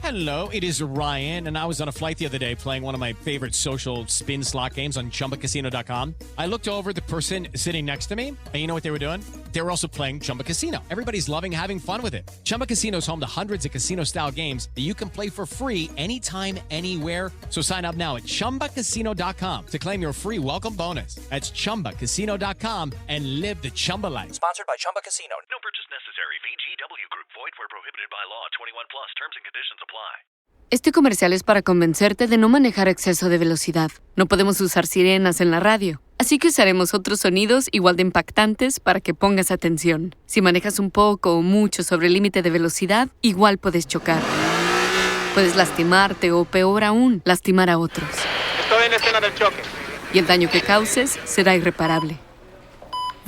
Hello, it is Ryan, and I was on a flight the other day playing one of my favorite social spin slot games on ChumbaCasino.com. I looked over at the person sitting next to me, and you know what they were doing? They were also playing Chumba Casino. Everybody's loving having fun with it. Chumba Casino is home to hundreds of casino-style games that you can play for free anytime, anywhere. So sign up now at ChumbaCasino.com to claim your free welcome bonus. That's ChumbaCasino.com and live the Chumba life. Sponsored by Chumba Casino. No purchase necessary. VGW Group. Void where prohibited by law. 21 plus. Terms and conditions apply. Este comercial es para convencerte de no manejar a exceso de velocidad. No podemos usar sirenas en la radio, así que usaremos otros sonidos igual de impactantes para que pongas atención. Si manejas un poco o mucho sobre el límite de velocidad, igual puedes chocar. Puedes lastimarte o, peor aún, lastimar a otros. Estoy en la escena del choque. Y el daño que causes será irreparable.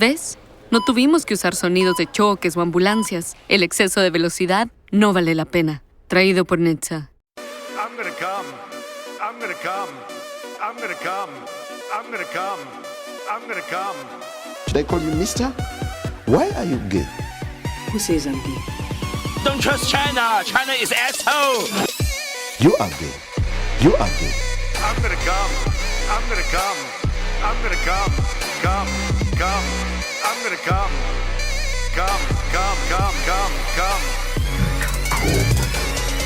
¿Ves? No tuvimos que usar sonidos de choques o ambulancias. El exceso de velocidad no vale la pena. Traído por Netza. I'm gonna come. I'm gonna come. I'm gonna come. I'm gonna come. I'm gonna come. Should I call you mister? Why are you gay? Who says I'm gay? Don't trust China. China is asshole. You are gay. You are gay. I'm gonna come. I'm gonna come. I'm gonna come. Come. Come. I'm gonna come. Come. Come. Come. Come. Come.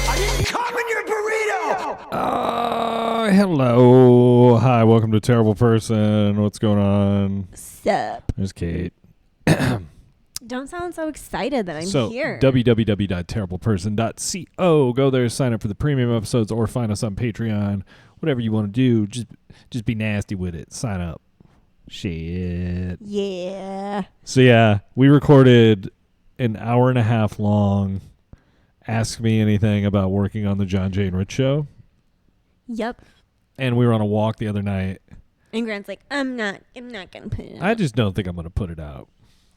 I didn't come in your burrito. Hello. Hi, welcome to Terrible Person. What's going on? Sup? There's Kate. Don't sound so excited that I'm here. www.terribleperson.co. Go there, sign up for the premium episodes, or find us on Patreon. Whatever you want to do, just be nasty with it. Sign up. Shit. Yeah. So yeah, we recorded an hour and a half long Ask Me Anything about working on the John Jay and Rich show. Yep. And we were on a walk the other night. And Grant's like, I'm not gonna put it out. I just don't think I'm gonna put it out.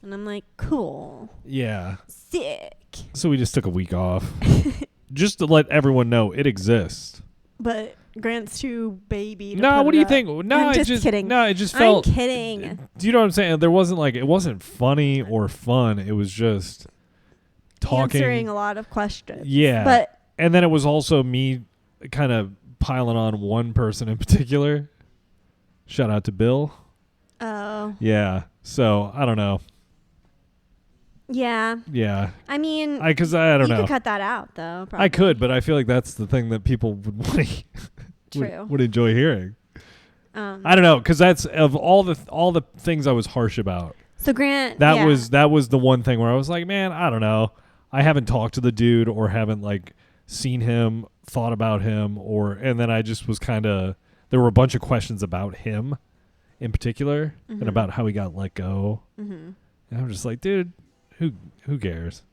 And I'm like, cool. Yeah. Sick. So we just took a week off. Just to let everyone know it exists. But Grant's too baby to No, put what it do you up. think? No, I'm it just kidding. No, it just felt. I'm kidding. Do you know what I'm saying? There wasn't it wasn't funny or fun. It was just talking. Answering a lot of questions. Yeah. But and then it was also me kind of piling on one person in particular. Shout out to Bill. Oh. Yeah. So, I don't know. Yeah. Yeah. I mean, because I don't know. You could cut that out, though. Probably. I could, but I feel like that's the thing that people would enjoy hearing. I don't know, because that's of all the things I was harsh about. So Grant, that was the one thing where I was like, man, I don't know. I haven't talked to the dude or haven't seen him, thought about him, and then I just was kind of. There were a bunch of questions about him, in particular, and about how he got let go. Mm-hmm. And I'm just like, dude, who cares?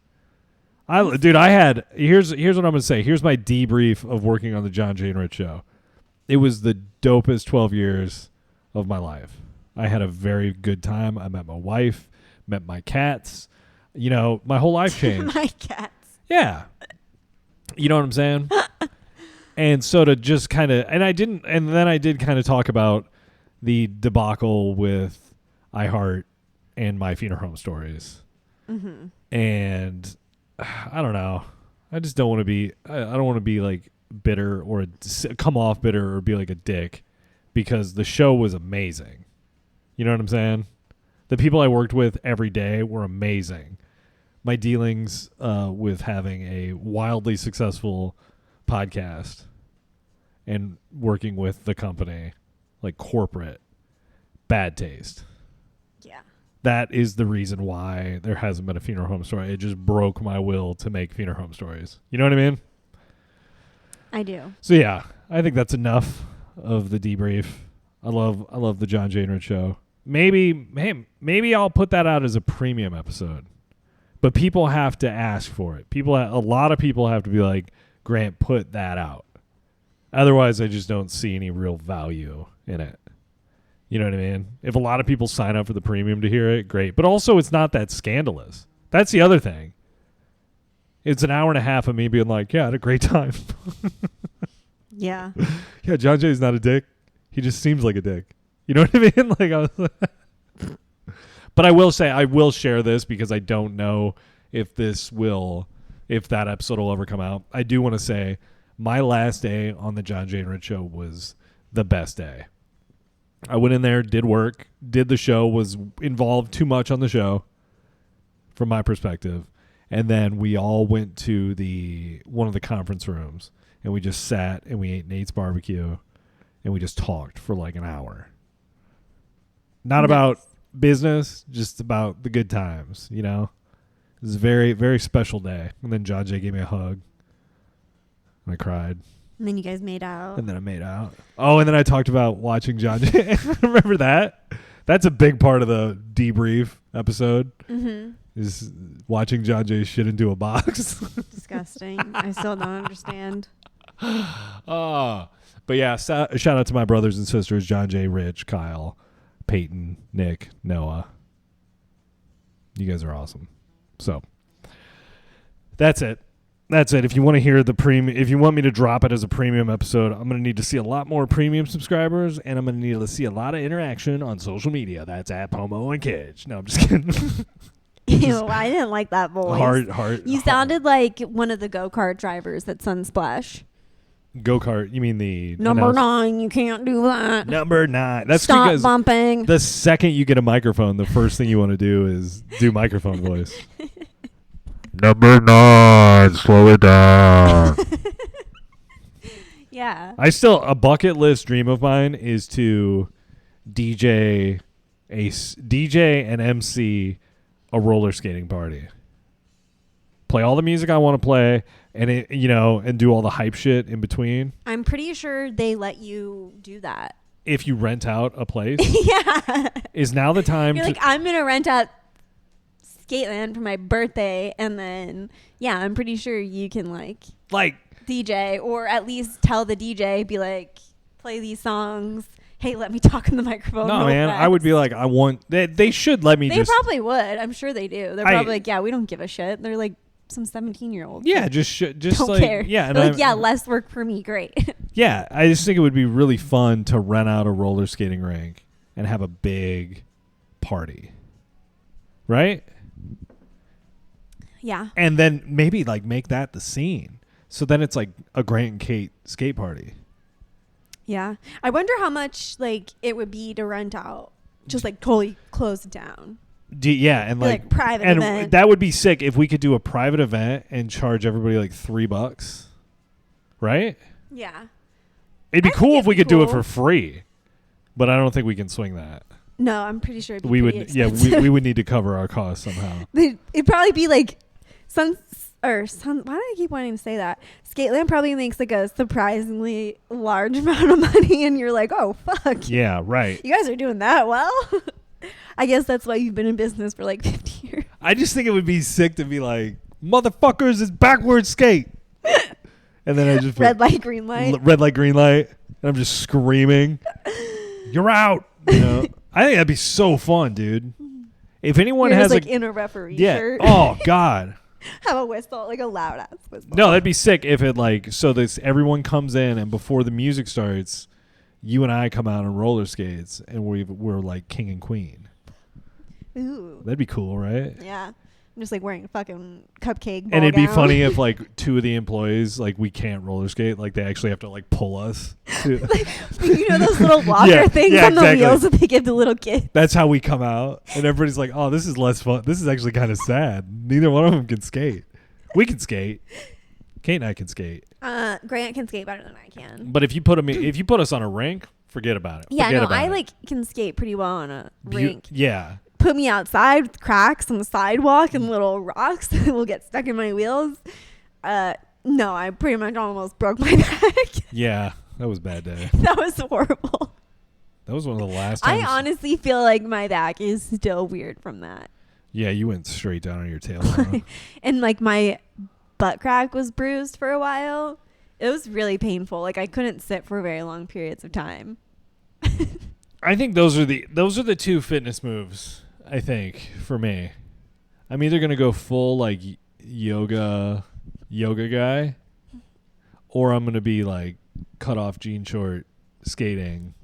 Here's what I'm gonna say. Here's my debrief of working on the John Jay and Rich show. It was the dopest 12 years of my life. I had a very good time. I met my wife, met my cats. My whole life changed. My cats. Yeah. You know what I'm saying? And so to just kind of, and then I did kind of talk about the debacle with iHeart and My Funeral Home Stories. Mm-hmm. And I don't know. I just don't want to be, I don't want to be bitter or come off bitter or be like a dick, because the show was amazing. You know what I'm saying? The people I worked with every day were amazing. My dealings with having a wildly successful podcast and working with the company, corporate, bad taste. Yeah. That is the reason why there hasn't been a Funeral Home Story. It just broke my will to make Funeral Home Stories. You know what I mean? I do. So yeah, I think that's enough of the debrief. I love the John Jay and Rich show. Maybe I'll put that out as a premium episode. But people have to ask for it. A lot of people have to be like, Grant, put that out. Otherwise, I just don't see any real value in it. You know what I mean? If a lot of people sign up for the premium to hear it, great. But also, it's not that scandalous. That's the other thing. It's an hour and a half of me being like, yeah, I had a great time. Yeah. Yeah, John Jay's not a dick. He just seems like a dick. You know what I mean? But I will say, I will share this because I don't know if if that episode will ever come out. I do want to say my last day on the John Jay and Rich show was the best day. I went in there, did work, did the show, was involved too much on the show from my perspective. And then we all went to one of the conference rooms and we just sat and we ate Nate's barbecue and we just talked for like an hour. Not about business, just about the good times, you know? It was a very, very special day. And then John Jay gave me a hug. And I cried. And then you guys made out. And then I made out. Oh, and then I talked about watching John Jay. Remember that? That's a big part of the debrief episode. Mm-hmm. Is watching John Jay shit into a box. Disgusting. I still don't understand. But yeah, shout out to my brothers and sisters, John Jay, Rich, Kyle, Peyton, Nick, Noah. You guys are awesome. So that's it. That's it. If you want to hear the premium, if you want me to drop it as a premium episode, I'm going to need to see a lot more premium subscribers, and I'm going to need to see a lot of interaction on social media. That's at Pomo and Kidge. No, I'm just kidding. Ew, I didn't like that voice. You sounded like one of the go-kart drivers at Sunsplash. Go-kart? You mean the... Number 9, you can't do that. Number 9. That's Stop because bumping. The second you get a microphone, the first thing you want to do is do microphone voice. Number 9, slow it down. Yeah. A bucket list dream of mine is to DJ and MC a roller skating party. Play all the music I want to play, and and do all the hype shit in between. I'm pretty sure they let you do that. If you rent out a place. Yeah. Is now the time You're like, I'm going to rent out Skateland for my birthday, and then I'm pretty sure you can like DJ, or at least tell the DJ, be like, play these songs. Hey, let me talk in the microphone. No, man, I would be like, they should let me. They probably would. I'm sure they do. They're probably like, yeah, we don't give a shit. They're like some 17-year-olds. Yeah, just don't like, care. Yeah, and less work for me. Great. Yeah, I just think it would be really fun to rent out a roller skating rink and have a big party, right? Yeah. And then maybe like make that the scene. So then it's like a Grant and Kate skate party. Yeah. I wonder how much like it would be to rent out, just like totally close it down. And like private event. That would be sick if we could do a private event and charge everybody like $3, right? Yeah. It'd be cool if we could do it for free, but I don't think we can swing that. No, I'm pretty sure it'd be expensive. Yeah, we would need to cover our costs somehow. It'd probably be like why do I keep wanting to say that? Skateland probably makes like a surprisingly large amount of money, and you're like, oh, fuck. Yeah, right. You guys are doing that well. I guess that's why you've been in business for like 50 years. I just think it would be sick to be like, motherfuckers, it's backwards skate. And then I just red light, green light. Red light, green light. And I'm just screaming, you're out. You know? I think that'd be so fun, dude. If anyone has like in a referee shirt. Oh, God. Have a whistle, like a loud ass whistle. No, that'd be sick if it everyone comes in, and before the music starts, you and I come out on roller skates and we're like king and queen. Ooh. That'd be cool, right? Yeah. I'm just like wearing a fucking cupcake ball and it'd gown. be funny if like two of the employees, like we can't roller skate, like they actually have to like pull us. Like, you know those little walker things on the wheels that they give the little kids? That's how we come out. And everybody's like, oh, this is less fun. This is actually kind of sad. Neither one of them can skate. We can skate. Kate and I can skate. Grant can skate better than I can. But if you put us on a rink, forget about it. Yeah, I can skate pretty well on a rink. Yeah. Put me outside with cracks on the sidewalk and little rocks that will get stuck in my wheels. No, I pretty much almost broke my back. Yeah, that was a bad day. That was horrible. That was one of the last times. I honestly feel like my back is still weird from that. Yeah, you went straight down on your tail. Huh? And like my butt crack was bruised for a while. It was really painful. Like I couldn't sit for very long periods of time. I think those are the two fitness moves. I think for me, I'm either gonna go full like yoga guy, or I'm gonna be like cut off jean short skating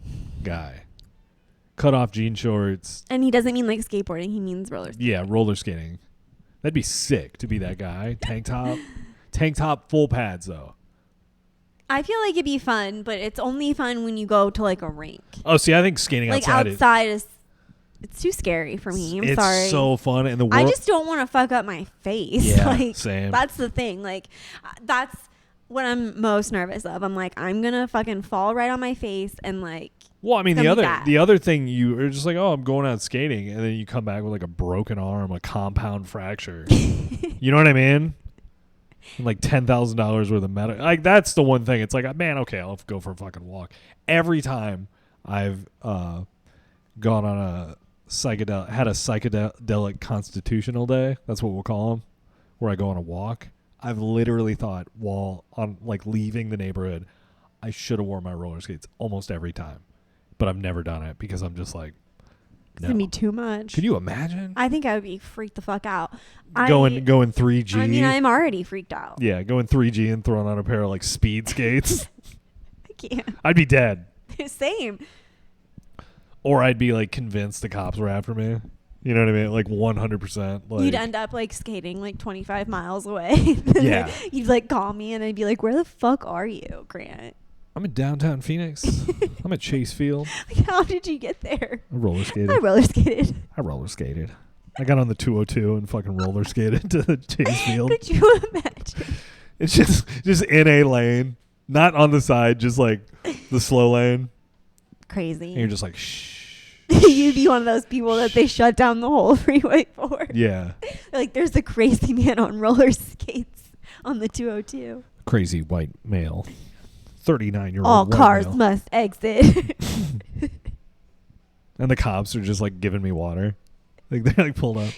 guy. Cut off jean shorts. And he doesn't mean like skateboarding. He means roller skating. Yeah, roller skating. That'd be sick to be that guy. Tank top, full pads though. I feel like it'd be fun, but it's only fun when you go to like a rink. Oh, see, I think skating like outside is it's too scary for me. It's sorry. It's so fun, and I just don't want to fuck up my face. Yeah, like, same. That's the thing. Like, that's what I'm most nervous of. I'm like, I'm gonna fucking fall right on my face and like. Well, I mean, the other thing, you are just like, oh, I'm going out skating, and then you come back with like a broken arm, a compound fracture. You know what I mean? And like $10,000 worth of medical. Like, that's the one thing. It's like, man, okay, I'll go for a fucking walk. Every time I've gone on a psychedelic constitutional day, that's what we'll call them, where I go on a walk, I've literally thought while on like leaving the neighborhood, I should have worn my roller skates almost every time. But I've never done it because I'm just like, no. It's going to be too much. Could you imagine? I think I would be freaked the fuck out. Going 3G. I mean, I'm already freaked out. Yeah, going 3G and throwing on a pair of like speed skates. I can't. I'd be dead. Same. Or I'd be like convinced the cops were after me. You know what I mean? Like 100%. Like, you'd end up like skating like 25 miles away. Yeah. You'd like call me and I'd be like, where the fuck are you, Grant? I'm in downtown Phoenix. I'm at Chase Field. Like, how did you get there? I roller skated. I roller skated. I got on the 202 and fucking roller skated to the Chase Field. Could you imagine? It's just in a lane, not on the side, just like the slow lane. Crazy. And you're just like, shh. You'd be one of those people that they shut down the whole freeway for. Yeah. Like, there's a crazy man on roller skates on the 202. Crazy white male. 39-year-old all cars male. must exit. And the cops are just like giving me water. Like they're like pulled up.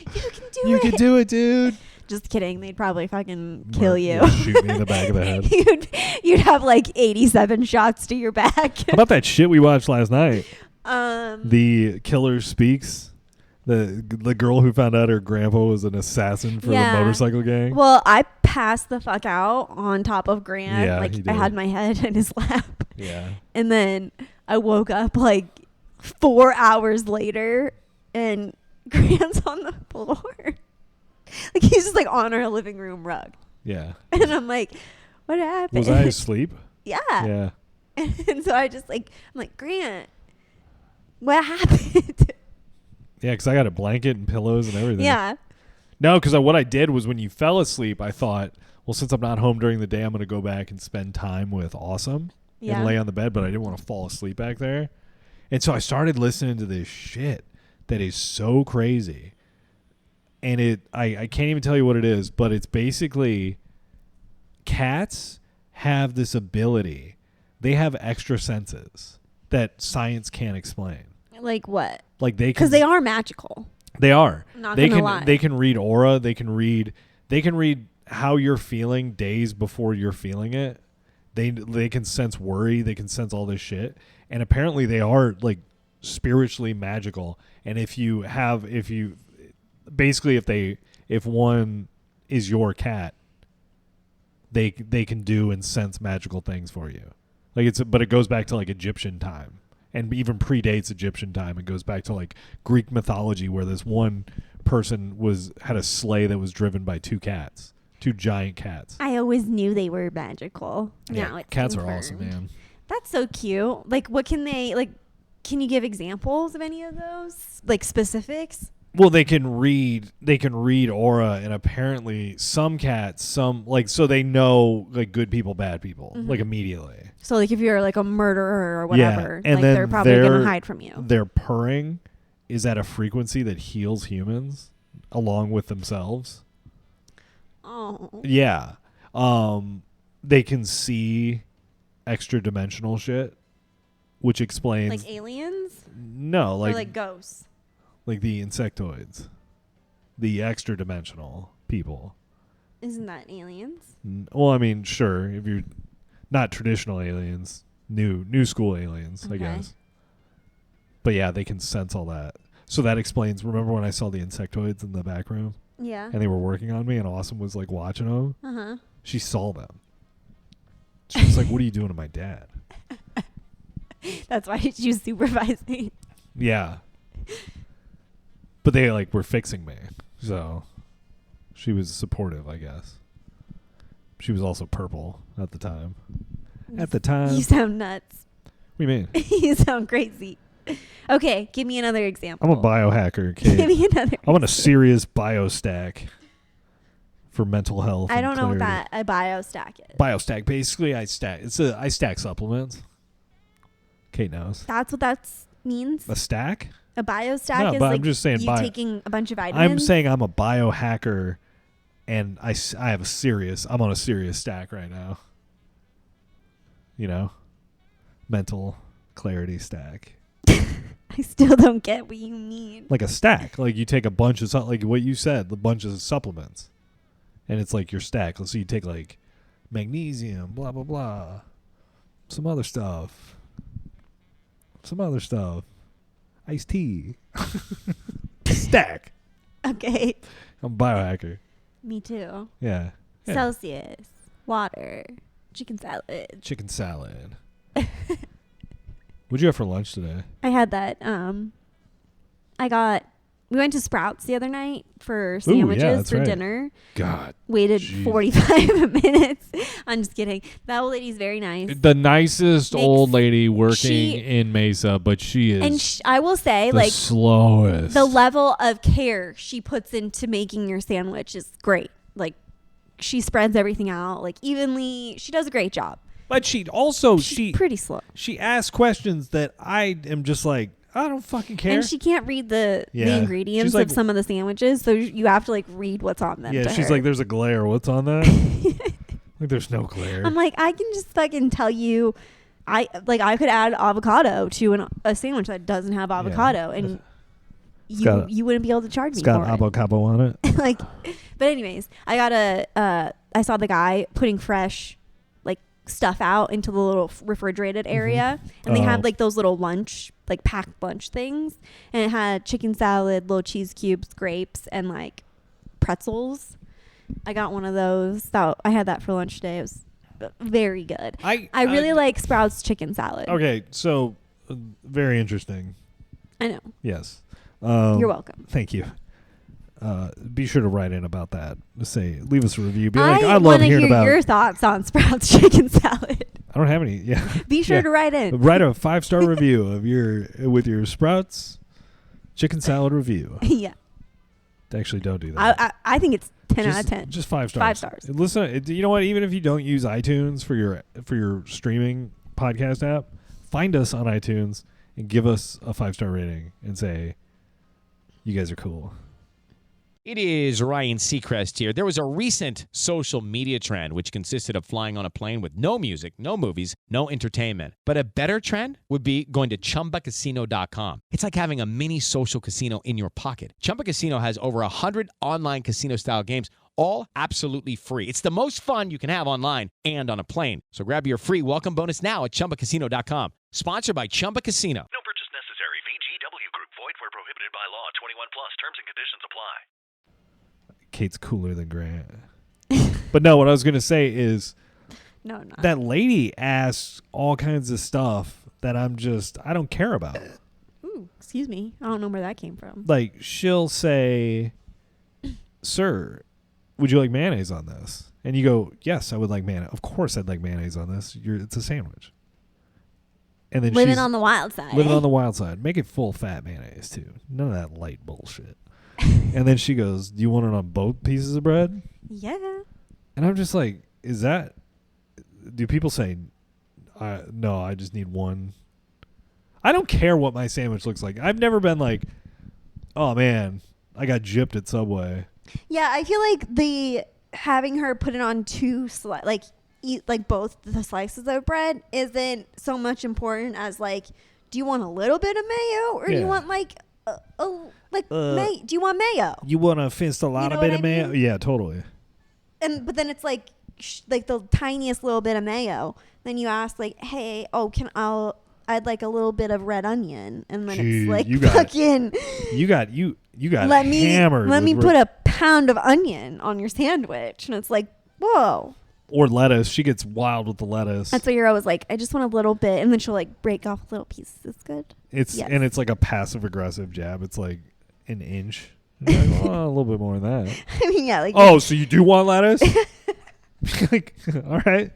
You can do it, dude. Just kidding. They'd probably fucking kill you. Yeah, shoot me in the back of the head. You'd have like 87 shots to your back. How about that shit we watched last night? The Killer Speaks. The girl who found out her grandpa was an assassin for the motorcycle gang. Well, I passed the fuck out on top of Grant. Yeah, like I had my head in his lap. Yeah. And then I woke up like 4 hours later and Grant's on the floor. Like he's just like on our living room rug. Yeah. And I'm like, what happened? Was I asleep? Yeah. Yeah. And so I just like, I'm like, Grant, what happened? Yeah, because I got a blanket and pillows and everything. Yeah. No, because what I did was when you fell asleep, I thought, well, since I'm not home during the day, I'm going to go back and spend time with Awesome and lay on the bed, but I didn't want to fall asleep back there. And so I started listening to this shit that is so crazy. And I can't even tell you what it is, but it's basically cats have this ability. They have extra senses that science can't explain. Like what? Like they can, because they are magical. They are. I'm not they gonna can lie. They can read aura. They can read how you're feeling days before you're feeling it. They can sense worry. They can sense all this shit. And apparently they are like spiritually magical. And if one is your cat, they can do and sense magical things for you. But it goes back to like Egyptian time. And even predates Egyptian time. It goes back to like Greek mythology where this one person had a sleigh that was driven by two giant cats. I always knew they were magical. Yeah, now it's cats confirmed. are awesome, man. That's so cute. Like, what can they like? Can you give examples of any of those, like specifics? Well, they can read aura, and apparently some cats, so they know like good people, bad people, like immediately. So like if you're like a murderer or whatever, and like then they're probably gonna hide from you. Their purring is at a frequency that heals humans along with themselves. Oh. Yeah. They can see extra dimensional shit, which explains like aliens? No, or like ghosts. Like the insectoids, the extra dimensional people. Isn't that aliens? Well, I mean, sure, if you're not traditional aliens, new school aliens, okay. I guess. But yeah, they can sense all that. So that explains. Remember when I saw the insectoids in the back room? Yeah. And they were working on me, and Awesome was like watching them. Uh-huh. She saw them. She was like, "What are you doing to my dad?" That's why she was supervising. Yeah. But they like were fixing me, so She was supportive, I guess. She was also purple at the time. At the time. You sound nuts. What do you mean? You sound crazy. Okay, give me another example. I'm a biohacker, Kate. Give me another I'm on a serious biostack for mental health. I don't know what that a biostack is. Biostack, basically, I stack supplements. Kate knows. That's what that means? A stack? A biostack is but like I'm just saying you taking a bunch of vitamins? I'm saying I'm a biohacker, and I have I'm on a serious stack right now. You know? Mental clarity stack. I still don't get what you mean. Like a stack. Like you take a bunch of, like what you said, a bunch of supplements. And it's like your stack. So you take like magnesium, blah, blah, blah. Some other stuff. Iced tea. Stack. Okay. I'm a biohacker. Me too. Yeah. Celsius. Water. Chicken salad. What'd you have for lunch today? I had that. We went to Sprouts the other night for sandwiches for dinner. God. Waited 45 minutes. I'm just kidding. That old lady's very nice. The nicest old lady working in Mesa, but she is. And I will say, the slowest. The level of care she puts into making your sandwich is great. Like, she spreads everything out like evenly. She does a great job. But she's pretty slow. She asks questions that I am just like, I don't fucking care. And she can't read the ingredients of some of the sandwiches, so you have to like read what's on them. Yeah, she's like, there's a glare. What's on that? Like, there's no glare. I'm like, I can just fucking tell you, I could add avocado to a sandwich that doesn't have avocado, and you wouldn't be able to charge me for it. It's got avocado on it. Like, but anyways, I saw the guy putting fresh stuff out into the little refrigerated area, and they had like those little packed lunch things, and it had chicken salad, little cheese cubes, grapes, and like pretzels. I got one of those. So I had that for lunch today. It was very good. I really like Sprouts chicken salad. Okay, so very interesting. I know. Yes. You're welcome. Thank you. Be sure to write in about that. Leave us a review. Be like, I love hearing about your thoughts on Sprouts chicken salad. I don't have any. Yeah. Be sure to write in. Write a 5-star review of your Sprouts chicken salad review. Yeah. Actually, don't do that. I think it's 10 out of 10. Just 5 stars. 5 stars. Listen, you know what? Even if you don't use iTunes for your streaming podcast app, find us on iTunes and give us a 5-star rating and say, you guys are cool. It is Ryan Seacrest here. There was a recent social media trend which consisted of flying on a plane with no music, no movies, no entertainment. But a better trend would be going to ChumbaCasino.com. It's like having a mini social casino in your pocket. Chumba Casino has over 100 online casino-style games, all absolutely free. It's the most fun you can have online and on a plane. So grab your free welcome bonus now at ChumbaCasino.com. Sponsored by Chumba Casino. No purchase necessary. VGW Group. Void where prohibited by law. 21 plus. Terms and conditions apply. Kate's cooler than Grant. But no, what I was going to say is no, that lady asks all kinds of stuff that I don't care about. Ooh, excuse me. I don't know where that came from. Like, she'll say, sir, would you like mayonnaise on this? And you go, yes, I would like mayonnaise. Of course I'd like mayonnaise on this. It's a sandwich. And then living on the wild side. Living on the wild side. Make it full fat mayonnaise, too. None of that light bullshit. And then she goes, do you want it on both pieces of bread? Yeah. And I'm just like, do people say, no, I just need one? I don't care what my sandwich looks like. I've never been like, oh man, I got gypped at Subway. Yeah, I feel like having her put it on eat like both the slices of bread isn't so much important as like, do you want a little bit of mayo or do you want like do you want mayo? You want a fist a lot of bit of mayo? Yeah, totally. But then it's like the tiniest little bit of mayo. Then you ask like, hey, I'd like a little bit of red onion, and then it's like you got hammered. Let me put a pound of onion on your sandwich, and it's like, whoa. Or lettuce. She gets wild with the lettuce. That's why you're always like, I just want a little bit, and then she'll like break off little pieces. It's good. And it's like a passive aggressive jab. It's like an inch. You're like, well, a little bit more than that. I mean, yeah, like. Oh, so you do want lettuce? Like, all right.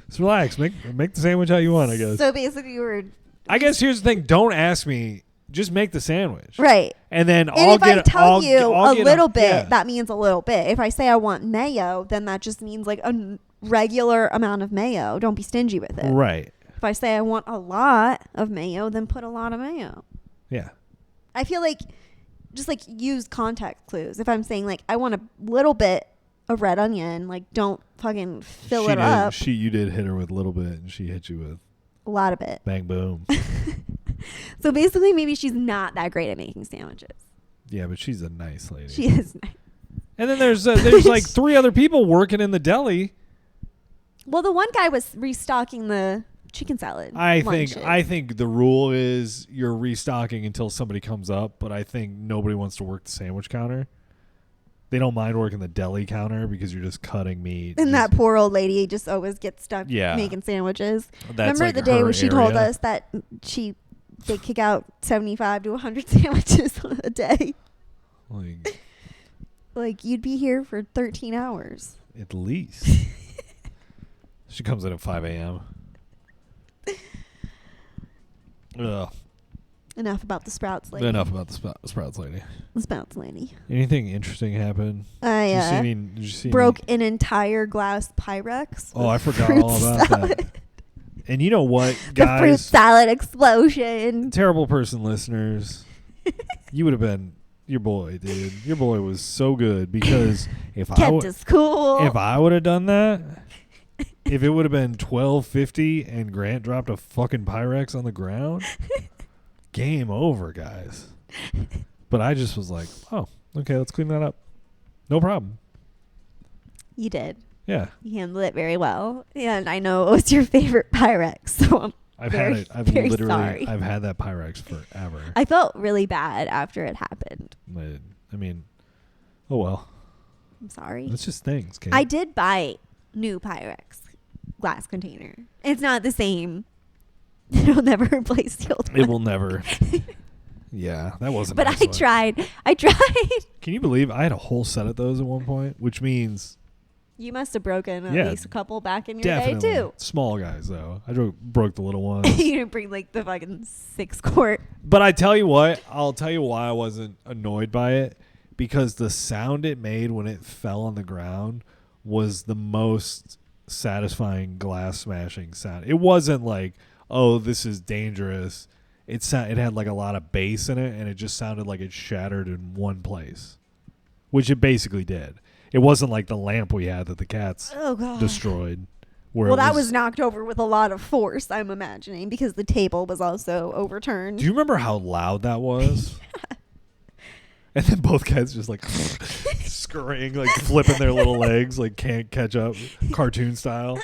Just relax. Make the sandwich how you want, I guess. So basically, I guess here's the thing. Don't ask me. Just make the sandwich. Right. And then if I tell you a little bit, yeah. that means a little bit. If I say I want mayo, then that just means like a regular amount of mayo. Don't be stingy with it. Right. If I say I want a lot of mayo, then put a lot of mayo. Yeah. I feel like just like use context clues. If I'm saying like I want a little bit of red onion, like don't fucking fill it up. You did hit her with a little bit, and she hit you with a lot of it. Bang boom. So basically, maybe she's not that great at making sandwiches. Yeah, but she's a nice lady. She is nice. And then there's like 3 other people working in the deli. Well, the one guy was restocking the chicken salad. I think the rule is you're restocking until somebody comes up, but I think nobody wants to work the sandwich counter. They don't mind working the deli counter because you're just cutting meat. And that poor old lady just always gets stuck Yeah. making sandwiches. That's Remember like the day her when she told area. us that they kick out 75 to 100 sandwiches a day? Like you'd be here for 13 hours. At least. She comes in at 5 a.m. Ugh. Enough about the Sprouts lady. Enough about the Sprouts lady. The Sprouts lady. Anything interesting happen? I Did you see broke an entire glass Pyrex. Oh, I forgot all about salad. that. And you know what, The guys? fruit salad explosion. Terrible person listeners. You would have been your boy, dude. Your boy was so good because if Kept us cool. If I would have done that, if it would have been 12:50 and Grant dropped a fucking Pyrex on the ground, game over, guys. But I just was like, oh, okay, let's clean that up. No problem. You did. Yeah. You handled it very well. And I know it was your favorite Pyrex, so I've very, had it. I've very literally sorry. I've had that Pyrex forever. I felt really bad after it happened. I mean, oh well. I'm sorry. It's just things, Kate. I did buy new Pyrex glass container. It's not the same. It'll never replace the old one. It will never. Yeah, that wasn't. But nice I one. tried. I tried. Can you believe I had a whole set of those at one point? Which means You must have broken at Yeah, least a couple back in your definitely day too. small guys though. I broke the little ones. You didn't bring like the fucking 6-quart. But I tell you what, I'll tell you why I wasn't annoyed by it, because the sound it made when it fell on the ground was the most satisfying glass smashing sound. It wasn't like, oh, this is dangerous. It had like a lot of bass in it, and it just sounded like it shattered in one place, which it basically did. It wasn't like the lamp we had that the cats destroyed. Well, that was knocked over with a lot of force, I'm imagining, because the table was also overturned. Do you remember how loud that was? And then both cats just like scurrying, like flipping their little legs, like can't catch up, cartoon style.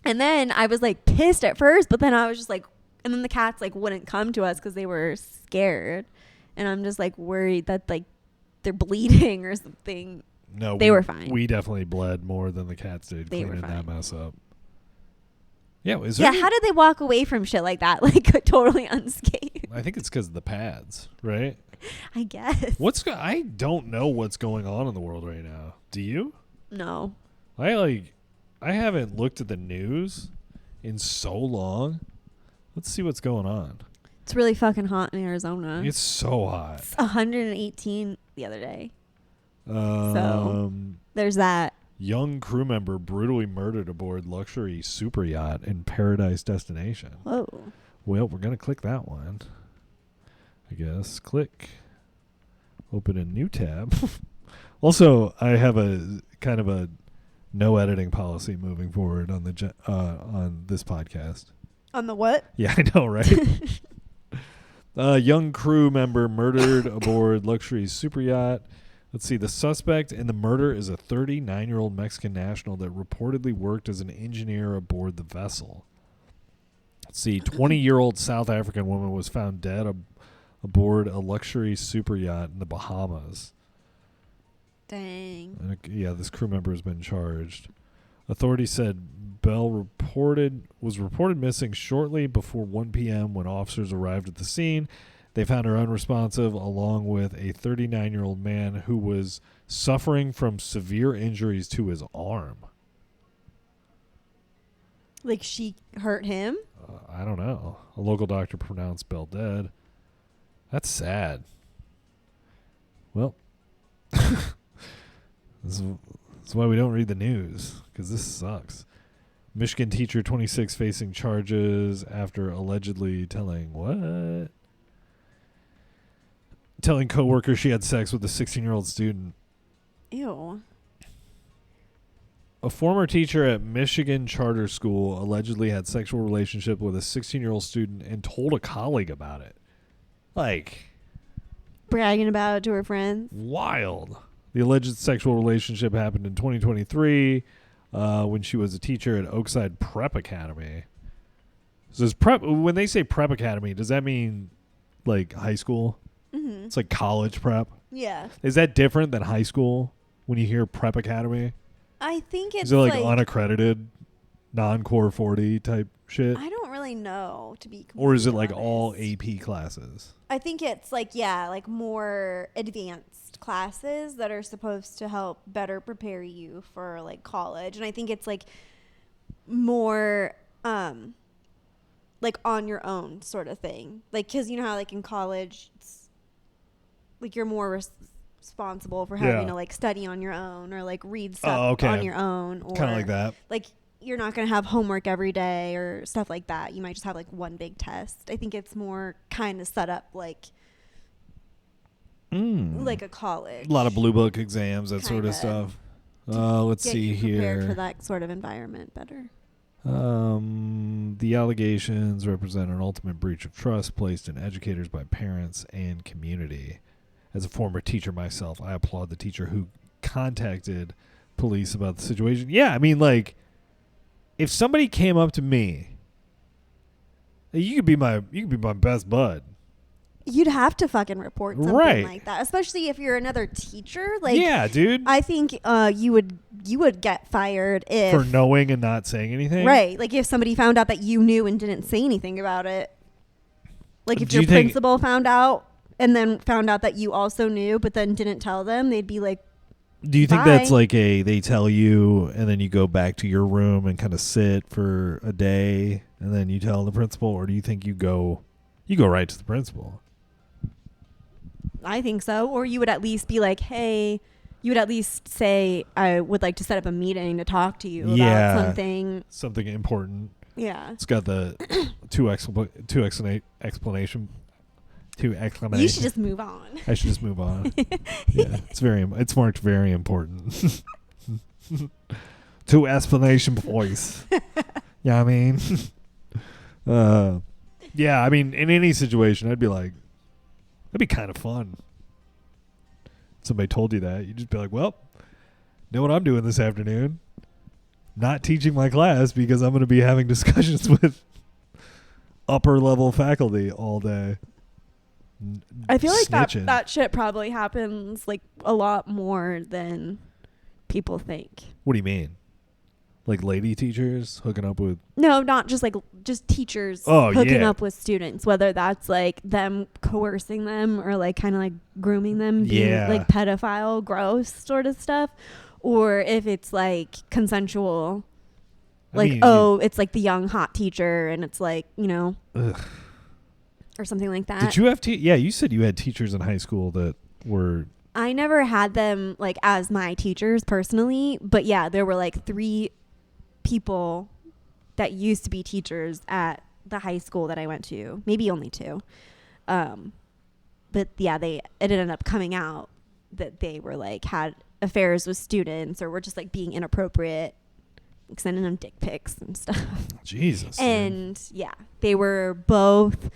And then I was like pissed at first, but then I was just like, and then the cats like wouldn't come to us because they were scared. And I'm just like worried that like they're bleeding or something. No, they were fine. We definitely bled more than the cats did cleaning that mess up. Yeah, how did they walk away from shit like that, like totally unscathed? I think it's because of the pads, right? I guess. I don't know what's going on in the world right now. Do you? No. I haven't looked at the news in so long. Let's see what's going on. It's really fucking hot in Arizona. It's so hot. It's 118 the other day. So there's that. Young crew member brutally murdered aboard luxury super yacht in Paradise Destination. Whoa. Well, we're going to click that one. I guess. Click. Open a new tab. Also, I have a kind of a no editing policy moving forward on the on this podcast. On the what? Yeah, I know, right? Young crew member murdered aboard luxury super yacht. Let's see. The suspect in the murder is a 39-year-old Mexican national that reportedly worked as an engineer aboard the vessel. Let's see. 20-year-old South African woman was found dead aboard a luxury super yacht in the Bahamas. Dang. And yeah, this crew member has been charged. Authorities said Bell was reported missing shortly before 1 p.m. when officers arrived at the scene. They found her unresponsive along with a 39-year-old man who was suffering from severe injuries to his arm. Like she hurt him? I don't know. A local doctor pronounced Bell dead. That's sad. Well, this is why we don't read the news, because this sucks. Michigan teacher 26 facing charges after allegedly telling coworker she had sex with a 16-year-old student. Ew. A former teacher at Michigan Charter School allegedly had sexual relationship with a 16-year-old student and told a colleague about it. Like, bragging about it to her friends. Wild. The alleged sexual relationship happened in 2023 when she was a teacher at Oakside Prep Academy. So is when they say Prep Academy, does that mean like high school? Mm-hmm. It's like college prep. Yeah. Is that different than high school when you hear Prep Academy? I think it's is it like unaccredited, non-core 40 type shit? I don't really know, to be completely Or is it like honest. all AP classes? I think it's like, yeah, like more advanced classes that are supposed to help better prepare you for like college. And I think it's like more like on your own sort of thing. Like, because you know how like in college, it's like you're more responsible for having to like study on your own or like read stuff on your own. Or kind of like that. Like you're not going to have homework every day or stuff like that. You might just have like one big test. I think it's more kind of set up like a college. A lot of blue book exams, that sort of stuff. Let's see here. Prepared for that sort of environment better. The allegations represent an ultimate breach of trust placed in educators by parents and community. As a former teacher myself, I applaud the teacher who contacted police about the situation. Yeah, I mean, like, if somebody came up to me, you could be my best bud. You'd have to fucking report something like that, especially if you're another teacher. Like, yeah, dude. I think you would get fired if for knowing and not saying anything. Right, like if somebody found out that you knew and didn't say anything about it. Like if your principal found out and then found out that you also knew, but then didn't tell them, they'd be like, do you think that's like they tell you and then you go back to your room and kind of sit for a day and then you tell the principal, or do you think you go right to the principal? I think so. Or you would at least be like, hey, you would at least say, I would like to set up a meeting to talk to you about something important. Yeah. It's got the two explanation. You should just move on. I should just move on. Yeah, it's marked very important. 2 explanation points. Yeah, I mean, yeah, I mean, in any situation, I'd be like, that'd be kind of fun. Somebody told you that, you'd just be like, well, know what I'm doing this afternoon? Not teaching my class because I'm going to be having discussions with upper level faculty all day. I feel like that shit probably happens like a lot more than people think. What do you mean? Like lady teachers hooking up with? No, not just teachers hooking up with students, whether that's like them coercing them or like kind of like grooming them, being like pedophile, gross sort of stuff, or if it's like consensual, like, it's like the young hot teacher and it's like, you know. Ugh. Or something like that. Did you have you said you had teachers in high school that were... I never had them like as my teachers personally, but yeah, there were like 3 people that used to be teachers at the high school that I went to. Maybe only 2. But yeah, it ended up coming out that they were like had affairs with students or were just like being inappropriate, like sending them dick pics and stuff. Jesus. And yeah, they were both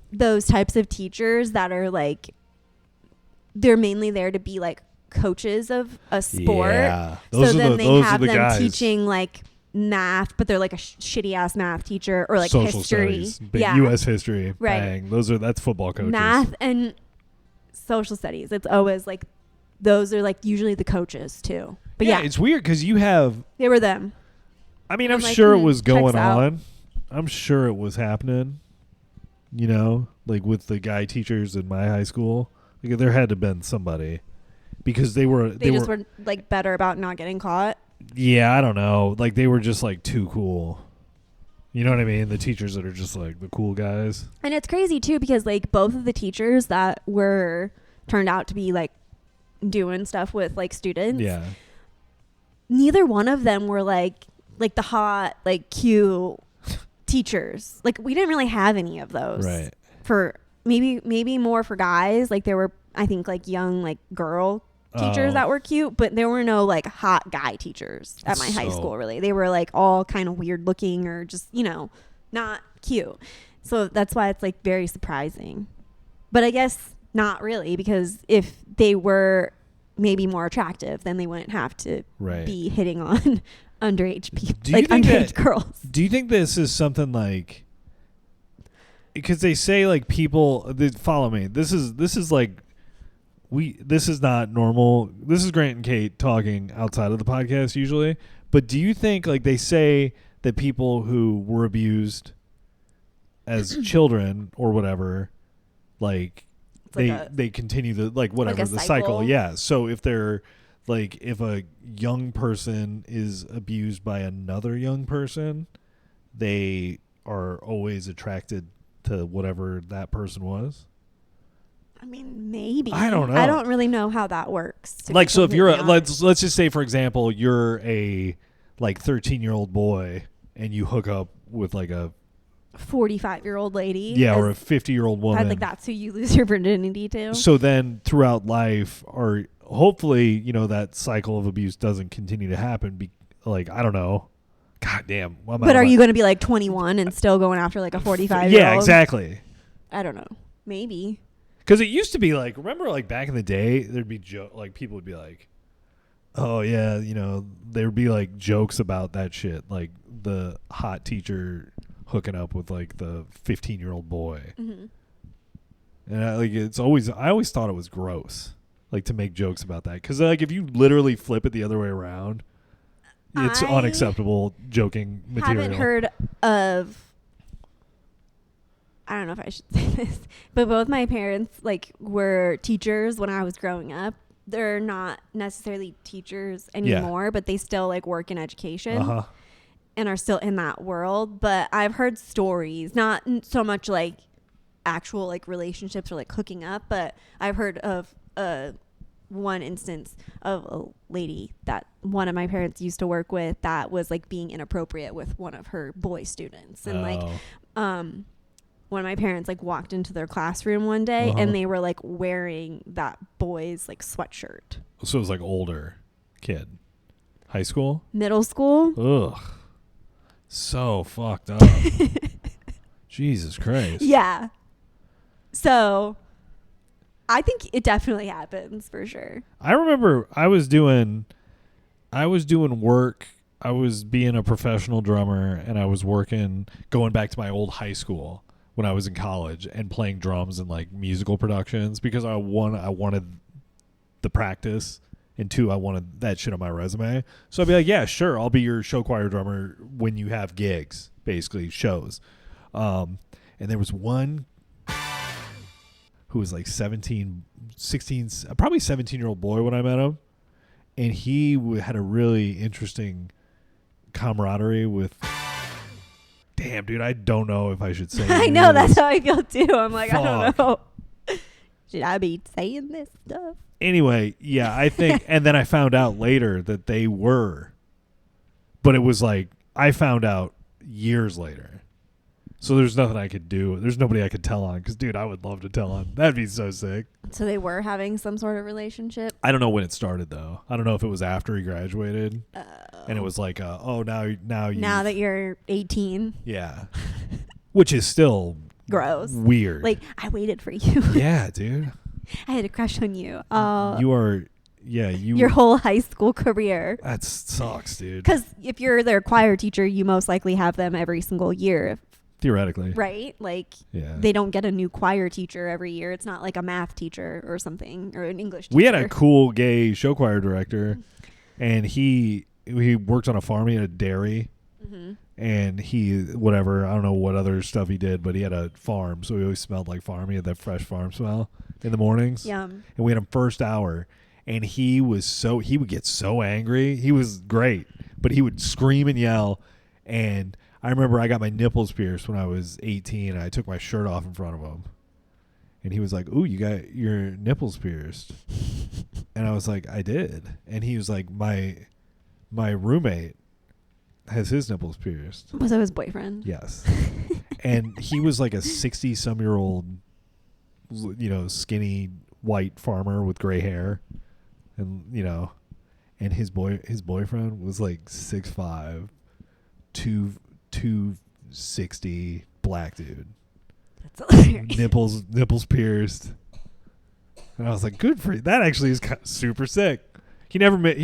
those types of teachers that are like, they're mainly there to be like coaches of a sport. Yeah. They have them guys teaching like math, but they're like a shitty ass math teacher, or like social history. Studies, U.S. history. Right. Bang. That's football coaches. Math and social studies. It's always like, those are like usually the coaches too. But yeah, it's weird because they were them. I mean, I'm sure it was going on. I'm sure it was happening. You know, like with the guy teachers in my high school, like there had to have been somebody because they were like better about not getting caught. Yeah, I don't know. Like they were just like too cool. You know what I mean? The teachers that are just like the cool guys. And it's crazy too because like both of the teachers that were turned out to be like doing stuff with like students. Yeah. Neither one of them were like the hot, like cute teachers. Like we didn't really have any of those. Right. For maybe more for guys. Like there were, I think, like young like girl teachers that were cute, but there were no like hot guy teachers at my high school. Really, they were like all kind of weird looking or just not cute. So that's why it's like very surprising. But I guess not really, because if they were maybe more attractive, then they wouldn't have to be hitting on underage people, like underage girls. Do you think this is something like, because they say like people follow me, this is like this is not normal. This is Grant and Kate talking outside of the podcast usually, but do you think like they say that people who were abused as children or whatever, like they continue the like whatever like the cycle. Yeah. So if they're like if a young person is abused by another young person, they are always attracted to whatever that person was. I mean, maybe. I don't know. I don't really know how that works. Like, so if you're let's just say, for example, you're a like 13-year-old boy and you hook up with like a 45-year-old lady. Yeah, or a 50-year-old woman. Like that's who you lose your virginity to. So then throughout life, or hopefully, that cycle of abuse doesn't continue to happen. Like, I don't know. God damn. But are you going to be like 21 and still going after like a 45-year-old? Yeah, exactly. I don't know. Maybe. Because it used to be like, remember like back in the day, there'd be like people would be like, oh yeah, there would be like jokes about that shit. Like the hot teacher hooking up with like the 15-year-old boy. Mm-hmm. And I always thought it was gross, like to make jokes about that. Because like if you literally flip it the other way around, it's unacceptable joking material. I haven't heard of, I don't know if I should say this, but both my parents like were teachers when I was growing up. They're not necessarily teachers anymore, but they still like work in education and are still in that world. But I've heard stories, not so much like actual like relationships or like hooking up, but I've heard of one instance of a lady that one of my parents used to work with that was like being inappropriate with one of her boy students. And one of my parents like walked into their classroom one day and they were like wearing that boy's like sweatshirt. So it was like older kid. High school? Middle school? Ugh. So fucked up. Jesus Christ. Yeah. So I think it definitely happens for sure. I remember I was doing work. I was being a professional drummer and I was going back to my old high school when I was in college and playing drums in like musical productions because I wanted the practice, and two, I wanted that shit on my resume. So I'd be like, yeah, sure, I'll be your show choir drummer when you have gigs, basically shows. And there was one who was like 16, probably 17-year-old boy when I met him. And he had a really interesting camaraderie with... Damn, dude, I don't know if I should say I know, that's how I feel too. I'm like, fuck. I don't know. Should I be saying this stuff? Anyway, yeah, I think... and then I found out later that they were. But it was like, I found out years later. So there's nothing I could do. There's nobody I could tell on. Because, dude, I would love to tell on. That'd be so sick. So they were having some sort of relationship? I don't know when it started, though. I don't know if it was after he graduated. And it was like, now that you're 18. Yeah. Which is still... gross. Weird. Like, I waited for you. Yeah, dude. I had a crush on you. You are... Yeah, your whole high school career. That sucks, dude. Because if you're their choir teacher, you most likely have them every single year. Theoretically. Right? Like, they don't get a new choir teacher every year. It's not like a math teacher or something, or an English teacher. We had a cool gay show choir director, and he worked on a farm. He had a dairy. Mm-hmm. And he, whatever, I don't know what other stuff he did, but he had a farm, so he always smelled like farm. He had that fresh farm smell in the mornings. Yum. And we had him first hour, and he would get so angry. He was great, but he would scream and yell. And I remember I got my nipples pierced when I was 18, and I took my shirt off in front of him. And he was like, "Ooh, you got your nipples pierced." And I was like, "I did." And he was like, my roommate has his nipples pierced. Was it his boyfriend? Yes. And he was like a 60-some-year-old, skinny white farmer with gray hair. And, and his boyfriend was like 6'5", 260, black dude. That's hilarious. Nipples pierced. And I was like, good for you. That actually is super sick. He never made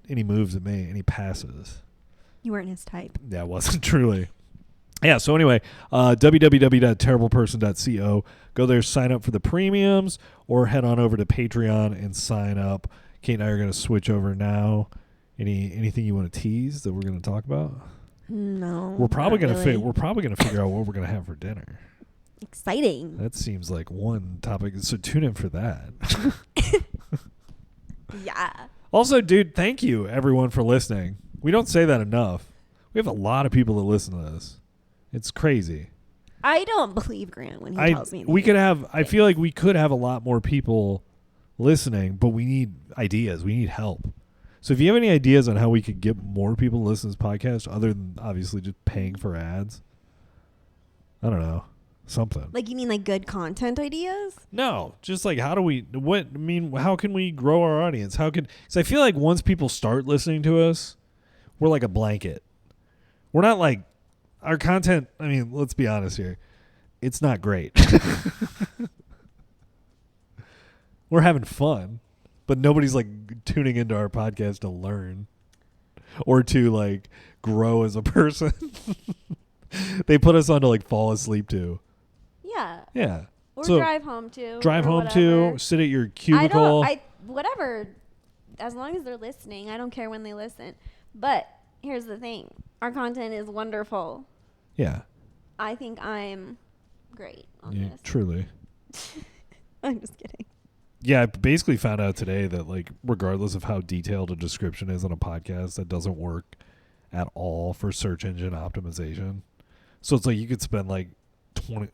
any moves at me, any passes. You weren't his type. Yeah, it wasn't truly. Yeah, so anyway, www.terribleperson.co. Go there, sign up for the premiums, or head on over to Patreon and sign up. Kate and I are going to switch over now. Anything you want to tease that we're going to talk about? No. We're probably going to figure out what we're going to have for dinner. Exciting. That seems like one topic. So tune in for that. Yeah. Also, dude, thank you everyone for listening. We don't say that enough. We have a lot of people that listen to this. It's crazy. I don't believe Grant when he tells me that. I feel like we could have a lot more people listening, but we need ideas. We need help. So if you have any ideas on how we could get more people to listen to this podcast, other than obviously just paying for ads, I don't know, something. Like, you mean like good content ideas? No, just like how can we grow our audience? Because I feel like once people start listening to us, we're like a blanket. We're not like our content. I mean, let's be honest here. It's not great. We're having fun, but nobody's like tuning into our podcast to learn or to like grow as a person. They put us on to like fall asleep to. Yeah. Yeah. Or so drive home to. Sit at your cubicle. Whatever. As long as they're listening, I don't care when they listen. But here's the thing. Our content is wonderful. Yeah. I think I'm great on this. Truly. I'm just kidding. Yeah, I basically found out today that like regardless of how detailed a description is on a podcast, that doesn't work at all for search engine optimization. So it's like you could spend like 20,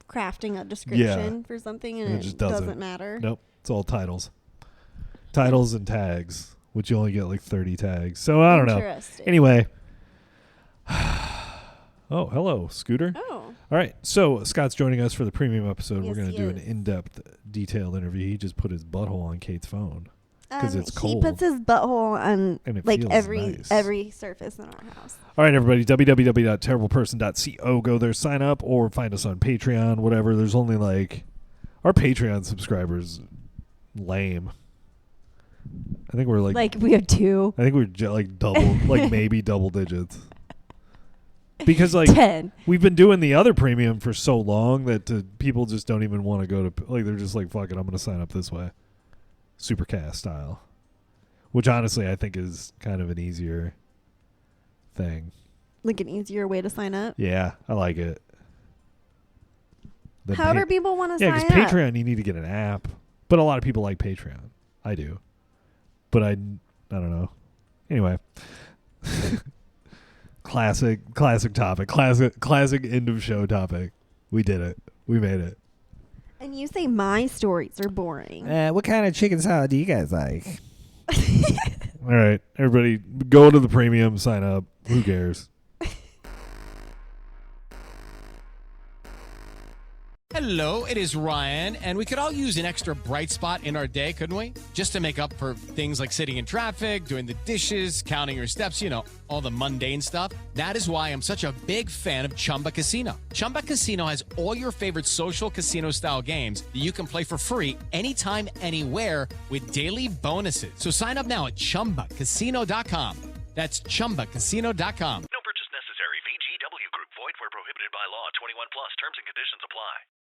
crafting a description for something and it just doesn't matter. Nope. It's all titles. Titles and tags, which you only get like 30 tags. So I don't know. Anyway. Oh, hello, Scooter. Oh. All right. So Scott's joining us for the premium episode. Yes, we're going to do an in-depth, detailed interview. He just put his butthole on Kate's phone because it's cold. He puts his butthole on like nice. every surface in our house. All right, everybody. www.terribleperson.co. Go there, sign up, or find us on Patreon, whatever. There's only like our Patreon subscribers lame. I think we're like we have 2. I think we're like double, like maybe double digits. Because like 10. We've been doing the other premium for so long that people just don't even want to go to like they're just like fuck it, I'm going to sign up this way, Supercast style, which honestly I think is kind of an easier thing. Like an easier way to sign up. Yeah, I like it. However, people want to sign up. Yeah, because Patreon you need to get an app, but a lot of people like Patreon. I do, but I don't know. Anyway. Classic topic. Classic end of show topic. We did it. We made it. And you say my stories are boring. What kind of chicken salad do you guys like? All right, everybody, go to the premium, sign up. Who cares? Hello, it is Ryan, and we could all use an extra bright spot in our day, couldn't we? Just to make up for things like sitting in traffic, doing the dishes, counting your steps, all the mundane stuff. That is why I'm such a big fan of Chumba Casino. Chumba Casino has all your favorite social casino-style games that you can play for free anytime, anywhere with daily bonuses. So sign up now at ChumbaCasino.com. That's ChumbaCasino.com.